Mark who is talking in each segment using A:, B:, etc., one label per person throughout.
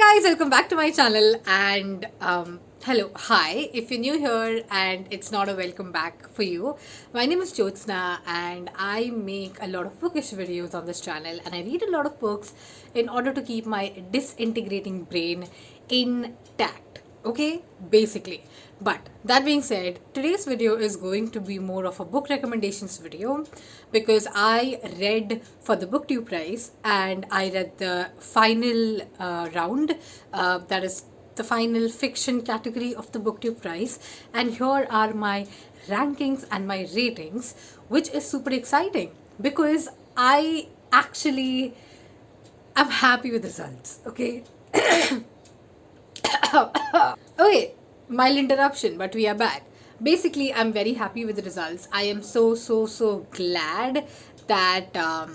A: guys, welcome back to my channel and hello, hi. If you're new here and it's not a welcome back for you, my name is Jyotsna and I make a lot of bookish videos on this channel and I read a lot of books in order to keep my disintegrating brain intact. Okay, basically. But that being said, today's video is going to be more of a book recommendations video because I read for the Booktube prize and I read the final round, that is the final fiction category of the Booktube prize, and here are my rankings and my ratings, which is super exciting because I actually am happy with the results. Okay. Okay, mild interruption, but we are back. Basically, I'm very happy with the results. I am so glad that the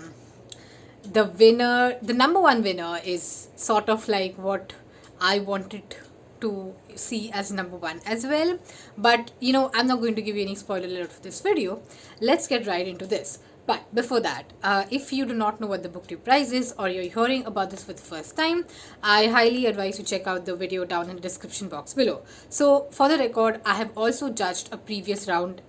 A: number one winner is sort of like what I wanted to see as number one as well. But I'm not going to give you any spoiler alert for this video. Let's get right into this. But before that, if you do not know what the Booktube prize is or you're hearing about this for the first time, I highly advise you check out the video down in the description box below. So for the record, I have also judged a previous round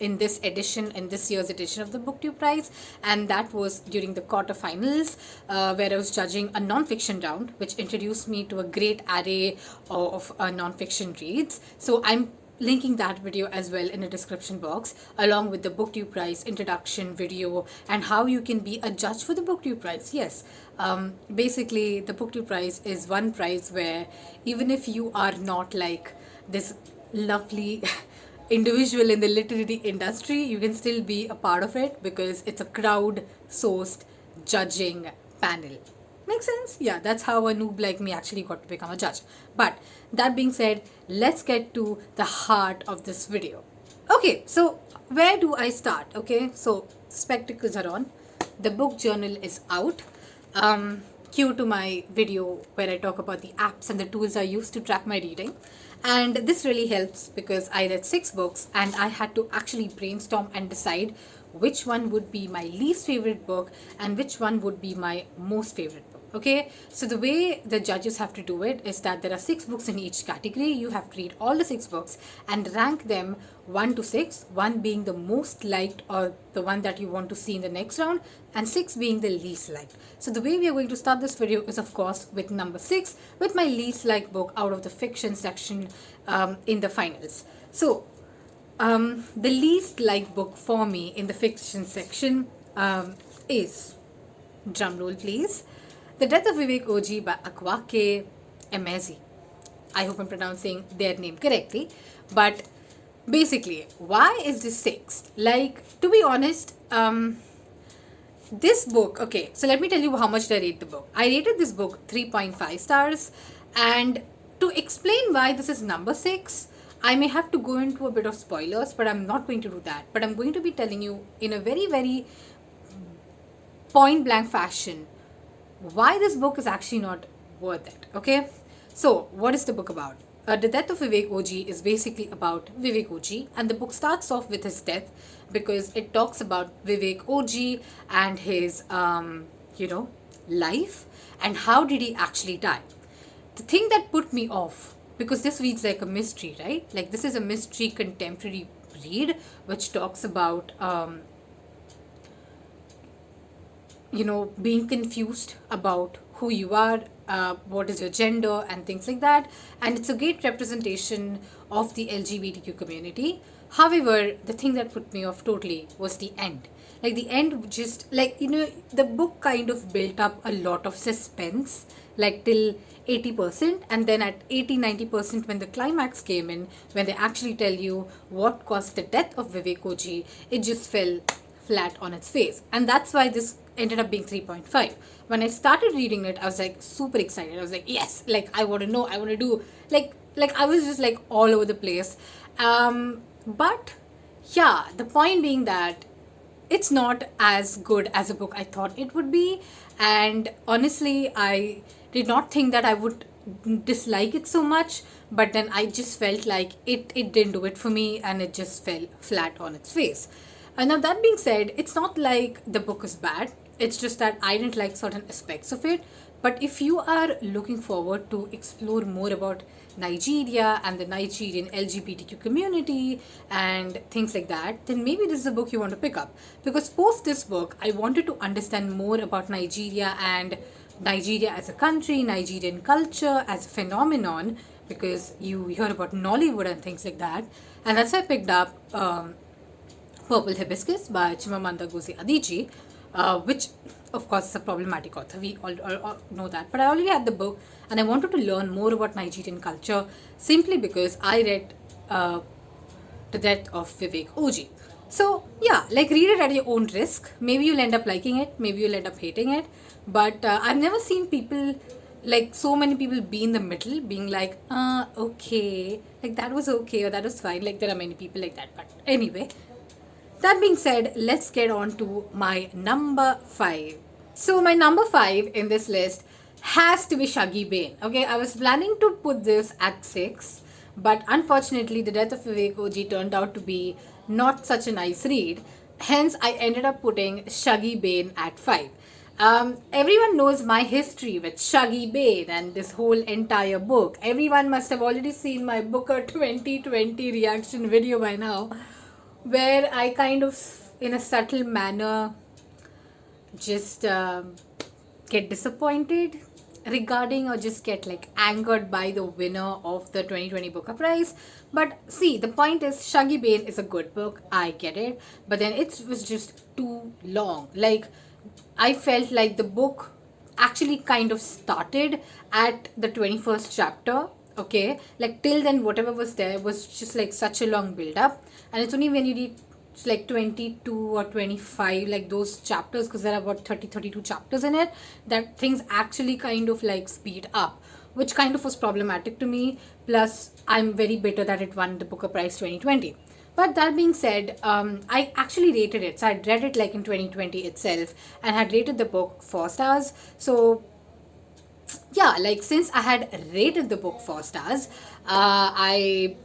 A: in this year's edition of the Booktube prize, and that was during the quarterfinals where I was judging a non-fiction round, which introduced me to a great array of non-fiction reads. So I'm linking that video as well in the description box, along with the Booktube prize introduction video and how you can be a judge for the Booktube prize. Yes, basically the Booktube prize is one prize where even if you are not like this lovely individual in the literary industry, you can still be a part of it because it's a crowd sourced judging panel. Make sense? Yeah, that's how a noob like me actually got to become a judge. But that being said, let's get to the heart of this video. Okay, so where do I start? Okay, so spectacles are on. The book journal is out. Cue to my video where I talk about the apps and the tools I use to track my reading. And this really helps because I read 6 books and I had to actually brainstorm and decide which one would be my least favorite book and which one would be my most favorite book. Okay, so the way the judges have to do it is that there are 6 books in each category. You have to read all the 6 books and rank them 1 to 6, 1 being the most liked or the one that you want to see in the next round, and 6 being the least liked. So the way we are going to start this video is of course with number 6, with my least liked book out of the fiction section in the finals. So the least liked book for me in the fiction section is, drumroll please, The Death of Vivek OG by Akwaeke Emezi. I hope I'm pronouncing their name correctly. But basically, why is this 6th? Like, to be honest, this book, okay, so let me tell you how much did I rate the book. I rated this book 3.5 stars. And to explain why this is number 6, I may have to go into a bit of spoilers, but I'm not going to do that. But I'm going to be telling you in a very point blank fashion why this book is actually not worth it. Okay, so what is the book about? The Death of Vivek OG is basically about Vivek OG, and the book starts off with his death because it talks about Vivek OG and his life and how did he actually die. The thing that put me off, because this reads like a mystery, right? Like, this is a mystery contemporary read which talks about being confused about who you are, what is your gender and things like that, and it's a great representation of the LGBTQ community. However, the thing that put me off totally was the end. Like, the end just like, the book kind of built up a lot of suspense like till 80%, and then at 80-90% when the climax came in, when they actually tell you what caused the death of Vivek OG, it just fell flat on its face. And that's why this ended up being 3.5. When I started reading it, I was like super excited. I was like, yes, like I want to know, I want to do, like I was just like all over the place. But yeah, the point being that it's not as good as a book I thought it would be. And honestly, I did not think that I would dislike it so much, but then I just felt like it didn't do it for me and it just fell flat on its face. And now that being said, it's not like the book is bad. It's just that I didn't like certain aspects of it But if you are looking forward to explore more about Nigeria and the Nigerian LGBTQ community and things like that, then maybe this is a book you want to pick up. Because post this book, I wanted to understand more about Nigeria and Nigeria as a country, Nigerian culture as a phenomenon, because you hear about Nollywood and things like that. And that's why I picked up Purple Hibiscus by Chimamanda Ngozi Adichie, which of course is a problematic author. We all know that. But I already had the book and I wanted to learn more about Nigerian culture simply because I read The Death of Vivek OG. So yeah, like read it at your own risk. Maybe you'll end up liking it, maybe you'll end up hating it. But I've never seen people, like so many people, be in the middle, being like, okay, like that was okay or that was fine. Like there are many people like that. But anyway, that being said, let's get on to my number 5. So my number 5 in this list has to be Shuggie Bain. Okay, I was planning to put this at 6, but unfortunately The Death of Vivek OG turned out to be not such a nice read. Hence, I ended up putting Shuggie Bain at 5. Everyone knows my history with Shuggie Bain and this whole entire book. Everyone must have already seen my Booker 2020 reaction video by now, where I kind of, in a subtle manner, just get disappointed regarding or just get like angered by the winner of the 2020 Booker Prize. But see, the point is, Shuggie Bain is a good book, I get it, but then it was just too long. Like, I felt like the book actually kind of started at the 21st chapter. Okay, like till then whatever was there was just like such a long build up, and it's only when you read like 22 or 25, like those chapters, because there are about 32 chapters in it, that things actually kind of like speed up, which kind of was problematic to me. Plus I'm very bitter that it won the Booker Prize 2020. But that being said, I actually rated it. So I read it like in 2020 itself and had rated the book 4 stars. So yeah, like since I had rated the book 4 stars, I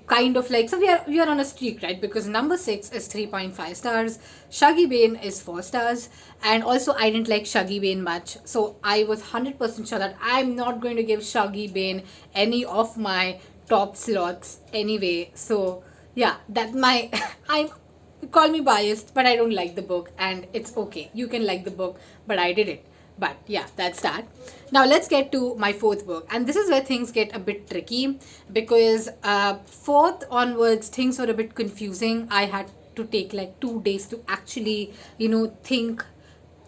A: kind of like, so we are on a streak, right? Because number 6 is 3.5 stars, Shuggie Bain is 4 stars, and also I didn't like Shuggie Bain much, so I was 100% sure that I'm not going to give Shuggie Bain any of my top slots anyway. So yeah, that my I'm, call me biased, but I don't like the book, and it's okay. You can like the book, but I did it. But yeah, that's that. Now let's get to my 4th book, and this is where things get a bit tricky, because 4th onwards things were a bit confusing. I had to take like 2 days to actually, think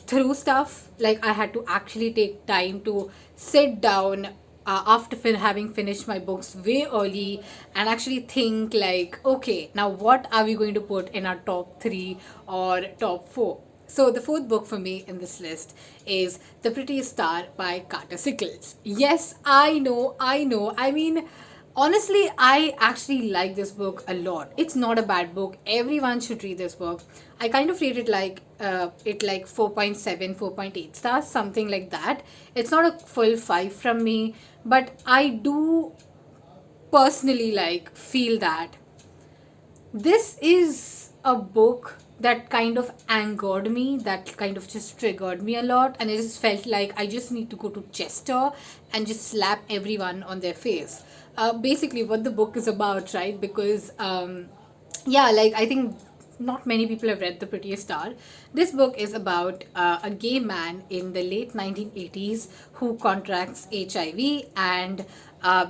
A: through stuff. Like I had to actually take time to sit down after having finished my books way early and actually think like, okay, now what are we going to put in our top 3 or top 4? So the 4th book for me in this list is The Prettiest Star by Carter Sickels. Yes, I know. I mean, honestly, I actually like this book a lot. It's not a bad book. Everyone should read this book. I kind of rate it like 4.7, 4.8 stars, something like that. It's not a full 5 from me, but I do personally like feel that this is a book that kind of angered me, that kind of just triggered me a lot, and it just felt like I just need to go to Chester and just slap everyone on their face. Basically what the book is about, right? Because yeah, like I think not many people have read The Prettiest Star. This book is about a gay man in the late 1980s who contracts HIV, and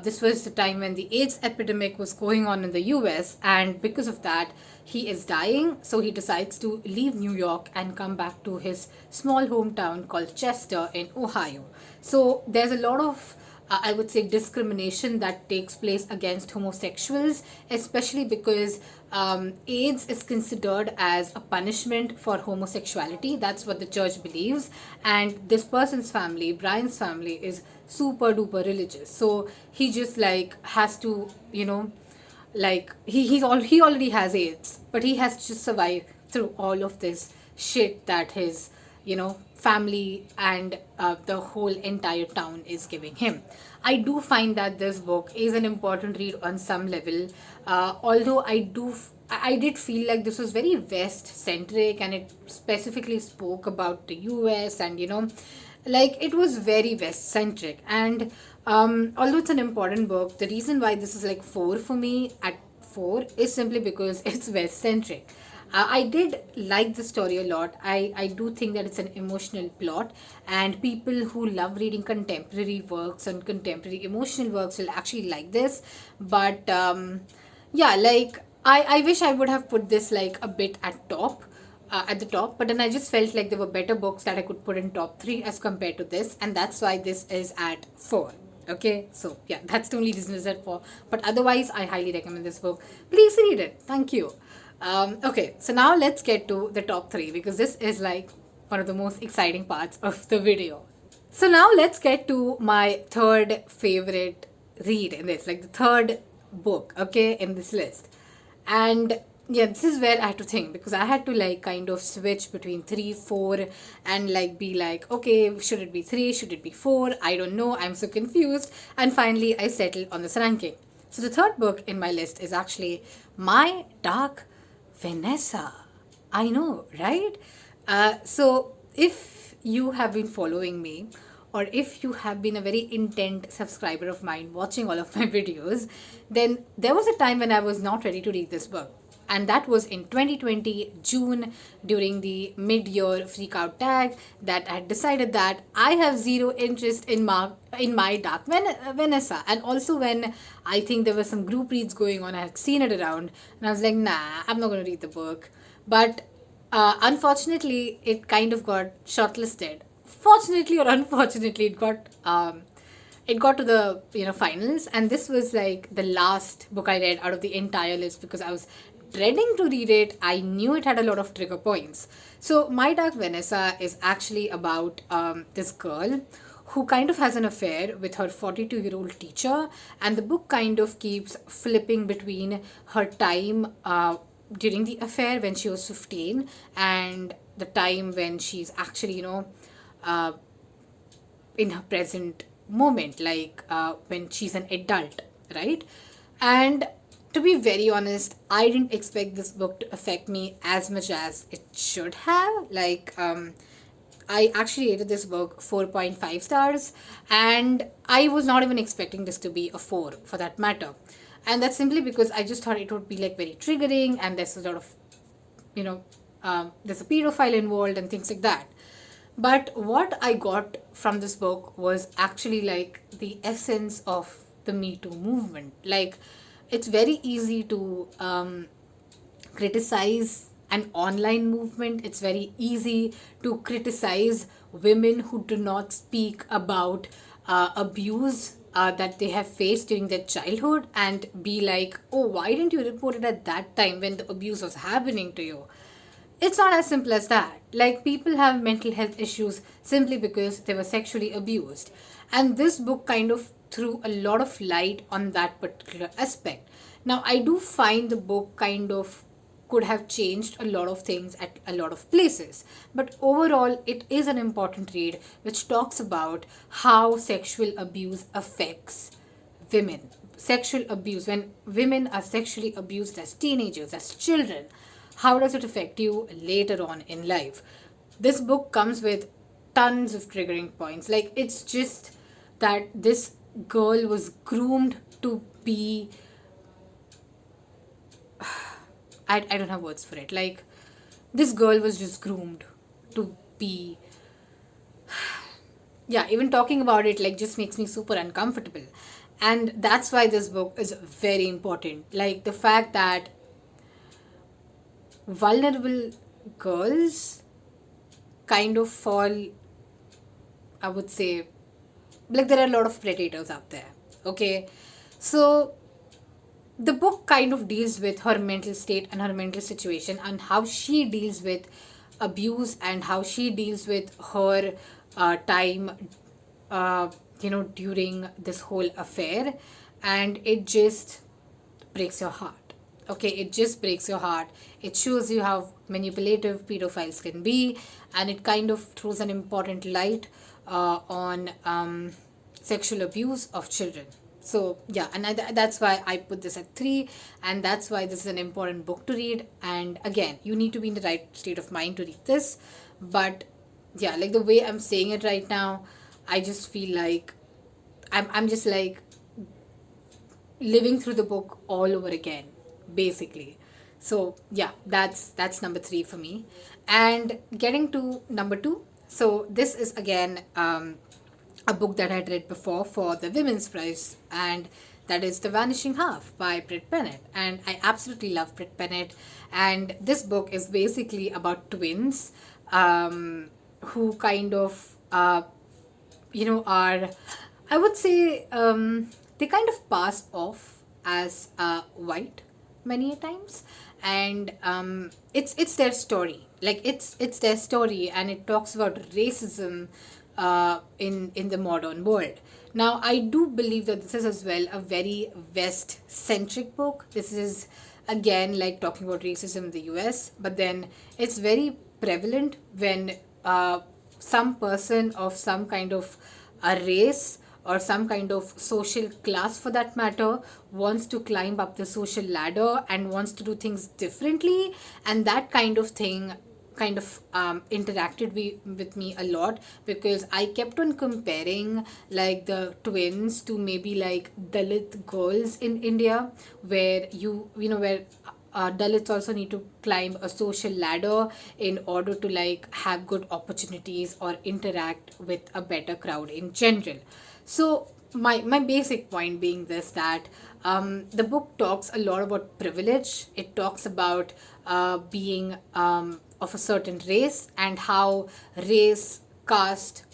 A: this was the time when the AIDS epidemic was going on in the US, and because of that, he is dying. So he decides to leave New York and come back to his small hometown called Chester in Ohio. So there's a lot of I would say discrimination that takes place against homosexuals, especially because AIDS is considered as a punishment for homosexuality. That's what the church believes. And this person's family, Brian's family, is super duper religious. So he just like has to, like he already has AIDS, but he has to survive through all of this shit that his family and the whole entire town is giving him. I do find that this book is an important read on some level, although I did feel like this was very West centric, and it specifically spoke about the US and Like, it was very West centric. And although it's an important book, the reason why this is like 4 for me at 4 is simply because it's West centric. I did like the story a lot. I do think that it's an emotional plot, and people who love reading contemporary works and contemporary emotional works will actually like this. But yeah, like, I wish I would have put this like a bit at the top, but then I just felt like there were better books that I could put in top 3 as compared to this, and that's why this is at 4. Okay, so yeah, that's the only reason it's at 4. But otherwise, I highly recommend this book. Please read it. Thank you. Okay, so now let's get to the top 3, because this is like one of the most exciting parts of the video. So now let's get to my third favorite read in this, like the third book, okay, in this list. And yeah, this is where I had to think, because I had to like kind of switch between 3, 4, and like be like, okay, should it be 3? Should it be 4? I don't know. I'm so confused. And finally, I settled on this ranking. So the third book in my list is actually My Dark Vanessa. I know, right? So if you have been following me, or if you have been a very intent subscriber of mine watching all of my videos, then there was a time when I was not ready to read this book. And that was in 2020 June, during the mid-year freak out tag, that I had decided that I have zero interest in my Dark Vanessa. And also when I think there were some group reads going on, I had seen it around, and I was like, nah, I'm not going to read the book. But unfortunately, it kind of got shortlisted. Fortunately or unfortunately, it got to the finals, and this was like the last book I read out of the entire list, because I was dreading to read it. I knew it had a lot of trigger points. So My Dark Vanessa is actually about this girl who kind of has an affair with her 42-year-old teacher, and the book kind of keeps flipping between her time during the affair when she was 15, and the time when she's actually uh, in her present moment, like when she's an adult, right? And to be very honest, I didn't expect this book to affect me as much as it should have. Like, I actually rated this book 4.5 stars, and I was not even expecting this to be a 4 for that matter. And that's simply because I just thought it would be like very triggering, and there's a lot of, there's a pedophile involved and things like that. But what I got from this book was actually like the essence of the Me Too movement. Like, it's very easy to criticize an online movement. It's very easy to criticize women who do not speak about abuse that they have faced during their childhood, and be like, oh, why didn't you report it at that time when the abuse was happening to you? It's not as simple as that. Like, people have mental health issues simply because they were sexually abused. And this book kind of threw a lot of light on that particular aspect. Now, I do find the book kind of could have changed a lot of things at a lot of places. But overall, it is an important read which talks about how sexual abuse affects women. Sexual abuse, when women are sexually abused as teenagers, as children, how does it affect you later on in life? This book comes with tons of triggering points. Like, it's just that this girl was groomed to be, I don't have words for it. Like, this girl was just groomed to be, yeah, even talking about it like just makes me super uncomfortable. And that's why this book is very important. Like, the fact that vulnerable girls kind of fall, I would say, like, there are a lot of predators out there. Okay, so the book kind of deals with her mental state and her mental situation, and how she deals with abuse, and how she deals with her time during this whole affair. And it just breaks your heart. Okay, it just breaks your heart. It shows you how manipulative pedophiles can be, and it kind of throws an important light on sexual abuse of children. So yeah, and that's why I put this at 3, and that's why this is an important book to read. And again, you need to be in the right state of mind to read this. But yeah, like the way I'm saying it right now, I just feel like I'm just like living through the book all over again, basically. So yeah, that's number three for me. And getting to number two, so this is again a book that I had read before for the Women's Prize, and that is The Vanishing Half by Brit Bennett. And I absolutely love Brit Bennett. And this book is basically about twins who kind of are, I would say, they kind of pass off as white many a times, and it's their story. Like it's their story, and it talks about racism in the modern world. Now, I do believe that this is as well a very West centric book. This is again like talking about racism in the US, but then it's very prevalent when some person of some kind of a race or some kind of social class for that matter wants to climb up the social ladder and wants to do things differently, and that kind of thing kind of interacted with me a lot, because I kept on comparing like the twins to maybe like Dalit girls in India, where where Dalits also need to climb a social ladder in order to like have good opportunities or interact with a better crowd in general. So my basic point being this, that the book talks a lot about privilege. It talks about being of a certain race, and how race, caste,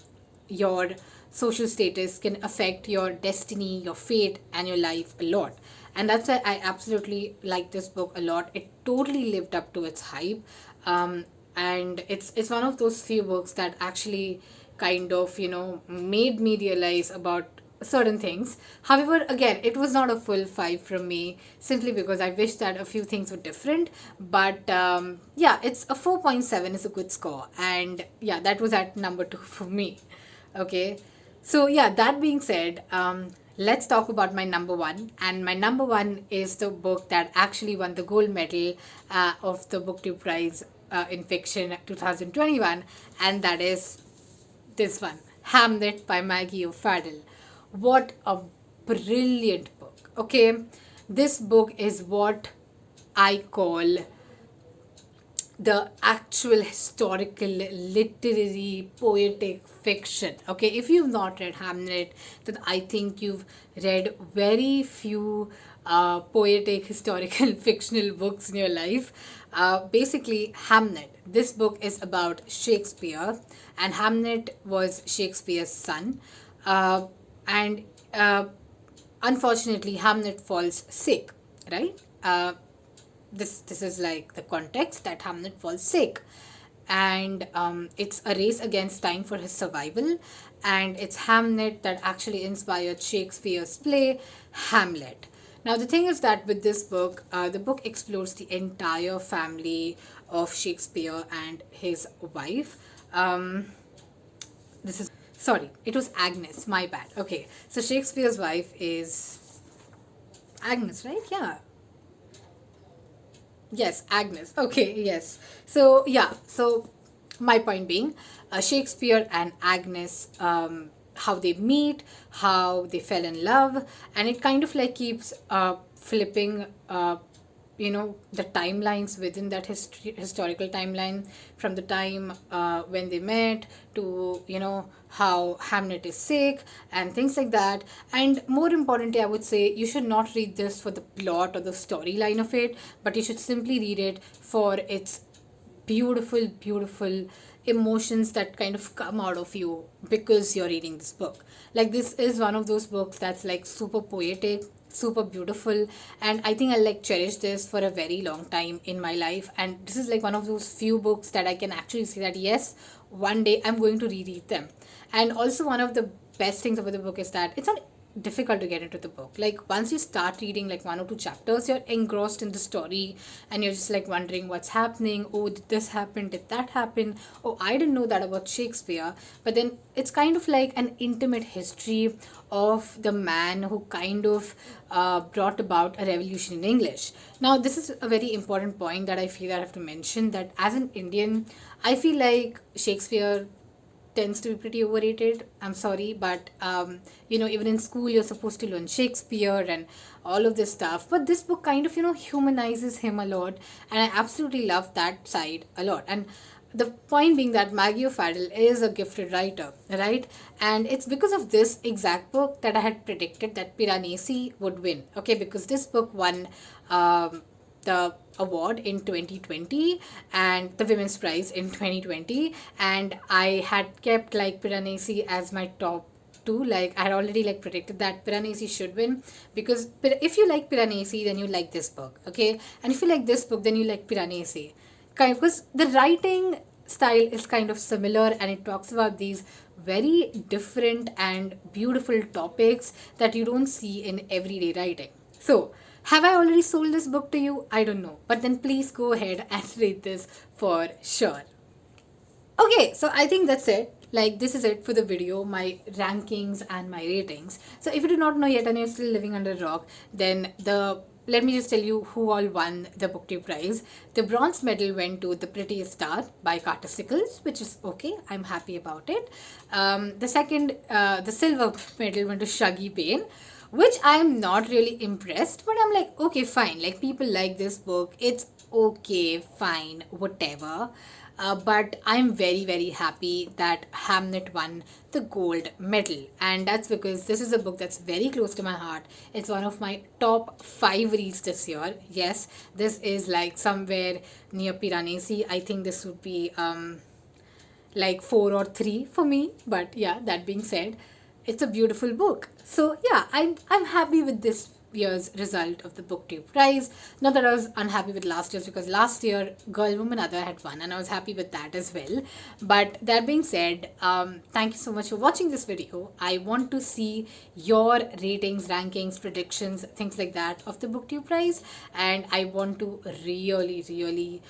A: your social status can affect your destiny, your fate, and your life a lot. And that's why I absolutely like this book a lot. It totally lived up to its hype. And it's one of those few books that actually kind of made me realize about certain things. However, again, it was not a full five from me, simply because I wish that a few things were different. But yeah, it's a 4.7 is a good score, and yeah, that was at number two for me. Okay, so yeah, that being said, let's talk about my number one. And my number one is the book that actually won the gold medal of the Booktube Prize in Fiction 2021, and that is this one, Hamnet by Maggie O'Farrell. What a brilliant book. Okay, this book is what I call the actual historical, literary, poetic fiction. Okay, if you've not read Hamnet, then I think you've read very few poetic, historical, fictional books in your life. Basically, Hamnet. This book is about Shakespeare, and Hamnet was Shakespeare's son. And unfortunately, Hamnet falls sick, right? This is like the context that Hamnet falls sick, and it's a race against time for his survival, and it's Hamnet that actually inspired Shakespeare's play Hamlet. Now the thing is that with this book, the book explores the entire family of Shakespeare and his wife. This is sorry, it was Agnes, my bad. Okay, so Shakespeare's wife is Agnes, right? Yeah. Yes, Agnes. Okay, yes. So, yeah, so my point being, Shakespeare and Agnes, how they meet, how they fell in love, and it kind of like keeps flipping, the timelines within that historical timeline, from the time when they met to, how Hamnet is sick and things like that. And more importantly, I would say you should not read this for the plot or the storyline of it, but you should simply read it for its beautiful, beautiful emotions that kind of come out of you because you're reading this book. Like, this is one of those books that's like super poetic, super beautiful, and I think I'll like cherish this for a very long time in my life. And this is like one of those few books that I can actually say that yes, one day I'm going to reread them. And also, one of the best things about the book is that it's not difficult to get into the book. Like, once you start reading like one or two chapters, you're engrossed in the story, and you're just like wondering what's happening. Oh, did this happen, did that happen? Oh, I didn't know that about Shakespeare. But then it's kind of like an intimate history of the man who kind of brought about a revolution in English. Now, this is a very important point that I feel that I have to mention, that as an Indian, I feel like Shakespeare tends to be pretty overrated. I'm sorry, but even in school you're supposed to learn Shakespeare and all of this stuff. But this book kind of humanizes him a lot, and I absolutely love that side a lot. And the point being that Maggie O'Farrell is a gifted writer, right? And it's because of this exact book that I had predicted that Piranesi would win. Okay, because this book won the award in 2020 and the Women's Prize in 2020, and I had kept like Piranesi as my top two. Like I had already like predicted that Piranesi should win, because if you like Piranesi, then you like this book, okay? And if you like this book, then you like Piranesi. Because the writing style is kind of similar, and it talks about these very different and beautiful topics that you don't see in everyday writing. So, have I already sold this book to you? I don't know. But then please go ahead and read this for sure. Okay, so I think that's it. Like, this is it for the video, my rankings and my ratings. So if you do not know yet and you're still living under a rock, then let me just tell you who all won the Booktube prize. The bronze medal went to The Prettiest Star by Carter Sickels, which is okay. I'm happy about it. The silver medal went to Shuggie Bain, which I'm not really impressed, but I'm like, okay, fine. Like, people like this book. It's okay, fine, whatever. But I'm very, very happy that Hamnet won the gold medal. And that's because this is a book that's very close to my heart. It's one of my top 5 reads this year. Yes, this is like somewhere near Piranesi. I think this would be like 4 or 3 for me. But yeah, that being said, it's a beautiful book. So yeah, I'm happy with this year's result of the Booktube prize. Not that I was unhappy with last year's, because last year Girl, Woman, Other had won, and I was happy with that as well. But that being said, thank you so much for watching this video. I want to see your ratings, rankings, predictions, things like that of the Booktube prize, and I want to really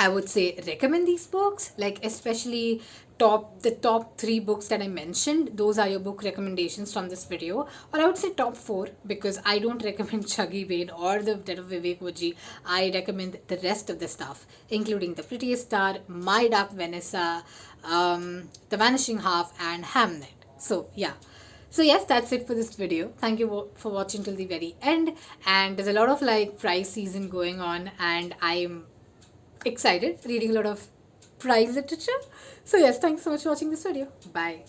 A: I would say recommend these books, like especially the top 3 books that I mentioned. Those are your book recommendations from this video, or I would say top 4, because I don't recommend Shuggie Bain or the Death of Vivek. I recommend the rest of the stuff, including The Prettiest Star, My Dark Vanessa, The Vanishing Half, and Hamnet. So yeah. So yes, that's it for this video. Thank you for watching till the very end. And there's a lot of like prize season going on, and I'm excited reading a lot of prize literature. So yes, thanks so much for watching this video. Bye.